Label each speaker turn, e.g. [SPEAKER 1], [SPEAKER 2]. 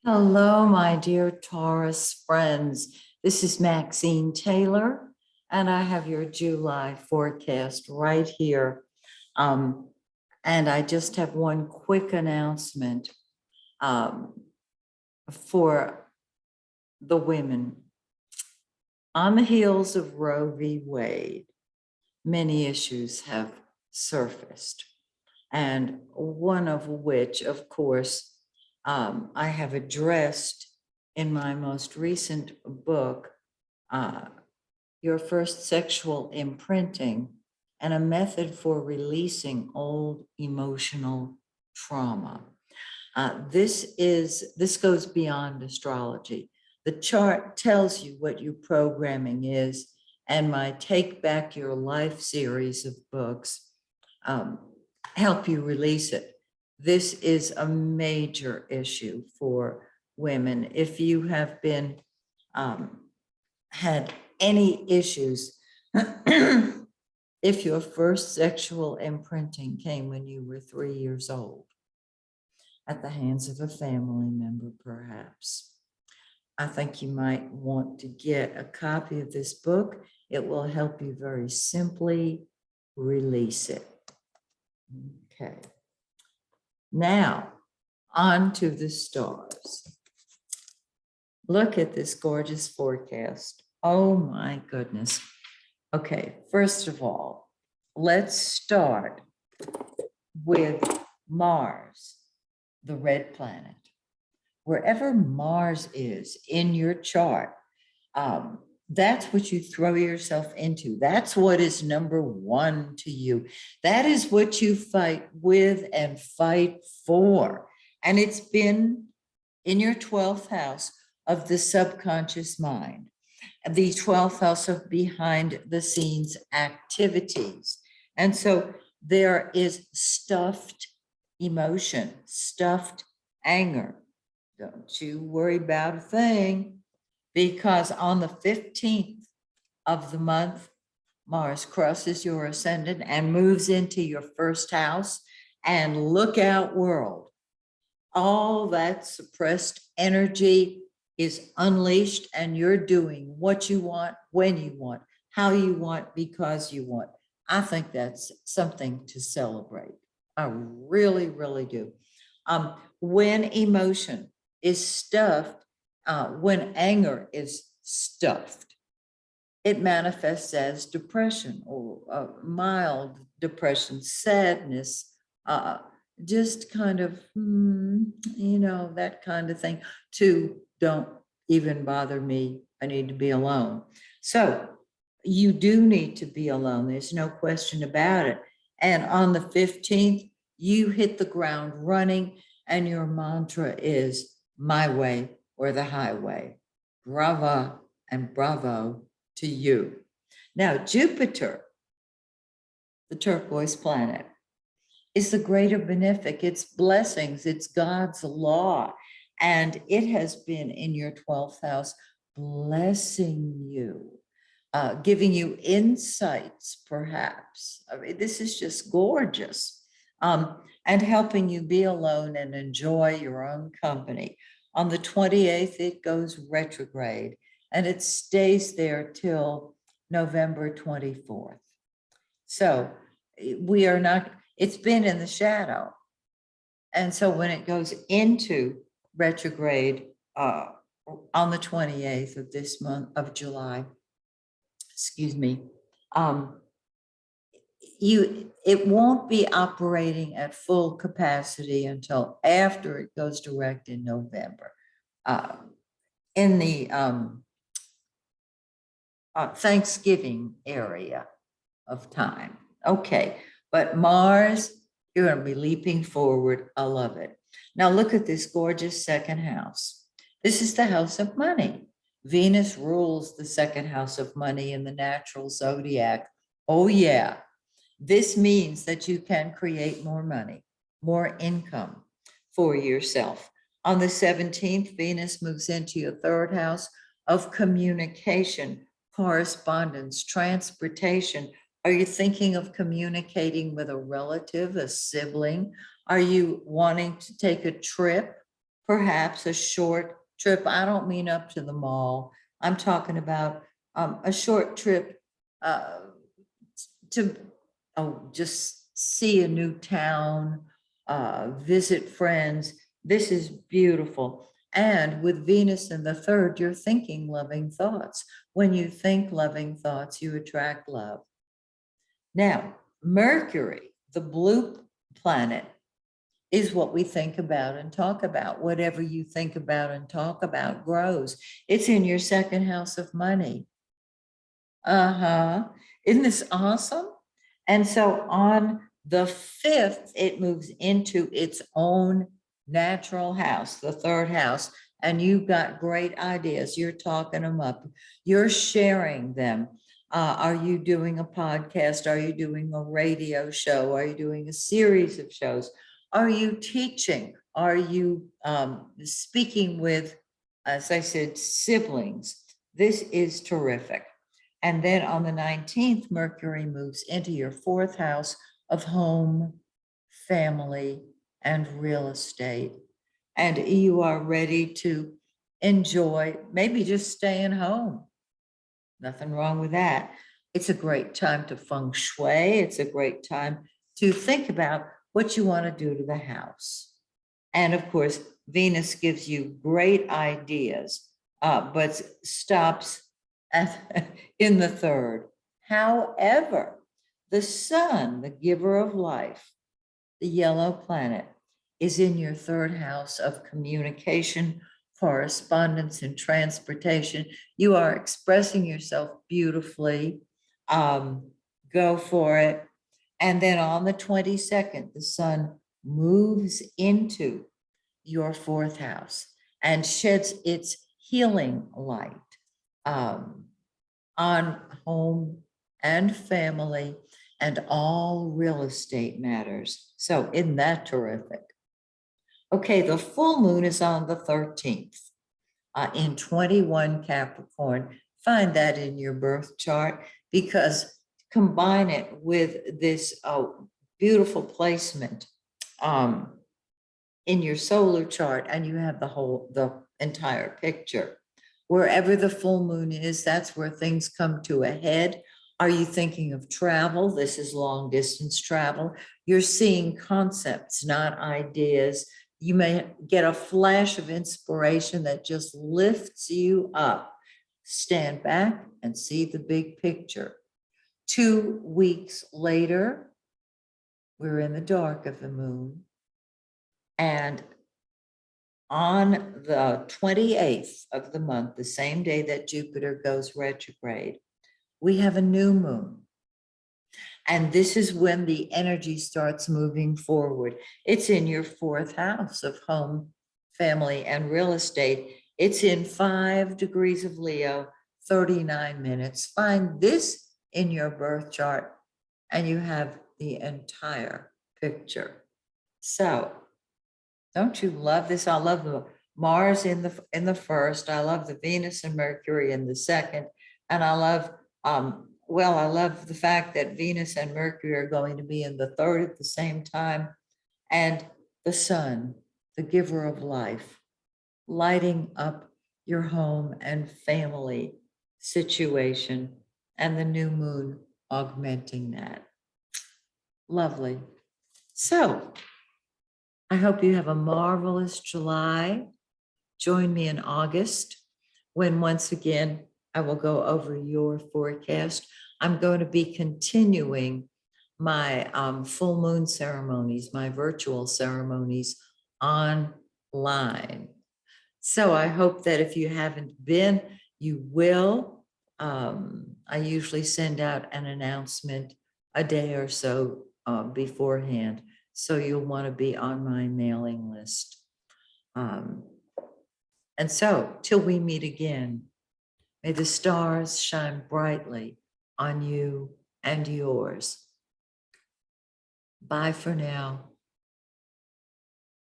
[SPEAKER 1] Hello, my dear Taurus friends. This is Maxine Taylor, and I have your July forecast right here. Um, and I just have one quick announcement um, for the women. On the heels of Roe v. Wade, many issues have surfaced, and one of which, of course, I have addressed in my most recent book, uh, Your First Sexual Imprinting, and a method for releasing old emotional trauma. This goes beyond astrology. The chart tells you what your programming is, and my Take Back Your Life series of books um, help you release it. This is a major issue for women. If you have been had any issues, if your first sexual imprinting came when you were 3 years old, at the hands of a family member, perhaps, I think you might want to get a copy of this book. It will help you very simply release it. Okay. Now, on to the stars. Look at this gorgeous forecast. Oh my goodness. Okay, first of all, let's start with Mars, the red planet. Wherever Mars is in your chart, that's what you throw yourself into. That's what is number one to you. That is what you fight with and fight for. And it's been in your 12th house of the subconscious mind, the 12th house of behind the scenes activities. And so there is stuffed emotion, stuffed anger. Don't you worry about a thing, because on the 15th of the month, Mars crosses your ascendant and moves into your first house. And look out, world. All that suppressed energy is unleashed, and you're doing what you want, when you want, how you want, because you want. I think that's something to celebrate. I really, really do. When emotion is stuffed, when anger is stuffed, it manifests as depression or mild depression, sadness, just kind of, that kind of thing. Don't even bother me. I need to be alone. So you do need to be alone. There's no question about it. And on the 15th, you hit the ground running, and your mantra is my way or the highway. Brava and bravo to you. Now, Jupiter, the turquoise planet, is the greater benefic. It's blessings, it's God's law. And it has been in your 12th house, blessing you, giving you insights, perhaps. I mean, this is just gorgeous. And helping you be alone and enjoy your own company. On the 28th, it goes retrograde, and it stays there till November 24th. So we are not, it's been in the shadow. And so when it goes into retrograde on the 28th of this month of July, excuse me, it won't be operating at full capacity until after it goes direct in November, in the Thanksgiving area of time. Okay, but Mars, you're going to be leaping forward. I love it. Now look at this gorgeous second house. This is the house of money. Venus rules the second house of money in the natural zodiac. Oh yeah. This means that you can create more money, more income for yourself. On the 17th, Venus moves into your third house of communication, correspondence, transportation. Are you thinking of communicating with a relative, a sibling? Are you wanting to take a trip? perhaps a short trip. I don't mean up to the mall. I'm talking about a short trip to just see a new town, visit friends. This is beautiful. And with Venus in the third, you're thinking loving thoughts. When you think loving thoughts, you attract love. Now, Mercury, the blue planet, is what we think about and talk about. Whatever you think about and talk about grows. It's in your second house of money. Isn't this awesome? And so on the 5th, it moves into its own natural house, the third house, and you've got great ideas. You're talking them up. You're sharing them. Are you doing a podcast? Are you doing a radio show? Are you doing a series of shows? Are you teaching? Are you speaking with, as I said, siblings? This is terrific. And then on the 19th, Mercury moves into your 4th house of home, family, and real estate. And you are ready to enjoy maybe just staying home. Nothing wrong with that. It's a great time to feng shui. It's a great time to think about what you want to do to the house. And of course, Venus gives you great ideas, but stops in the third. However, the sun, the giver of life, the yellow planet, is in your third house of communication, correspondence, and transportation. You are expressing yourself beautifully. Go for it. And then on the 22nd, the sun moves into your 4th house and sheds its healing light on home and family and all real estate matters. So isn't that terrific? Okay, the full moon is on the 13th in 21 Capricorn. Find that in your birth chart, because combine it with this beautiful placement in your solar chart, and you have the entire picture. Wherever the full moon is, that's where things come to a head. Are you thinking of travel? This is long distance travel. You're seeing concepts, not ideas. You may get a flash of inspiration that just lifts you up. Stand back and see the big picture. 2 weeks later, we're in the dark of the moon. And on the 28th of the month, the same day that Jupiter goes retrograde, we have a new moon. And this is when the energy starts moving forward. It's in your 4th house of home, family, and real estate. It's in 5 degrees of Leo, 39 minutes. Find this in your birth chart, and you have the entire picture. So, don't you love this? I love the Mars in the first. I love the Venus and Mercury in the second. And I love, I love the fact that Venus and Mercury are going to be in the third at the same time. And the sun, the giver of life, lighting up your home and family situation, and the new moon augmenting that. Lovely. So, I hope you have a marvelous July. Join me in August, when once again, I will go over your forecast. I'm going to be continuing my full moon ceremonies, my virtual ceremonies online. So I hope that if you haven't been, you will. I usually send out an announcement a day or so beforehand. So you'll want to be on my mailing list. And so till we meet again, may the stars shine brightly on you and yours. Bye for now.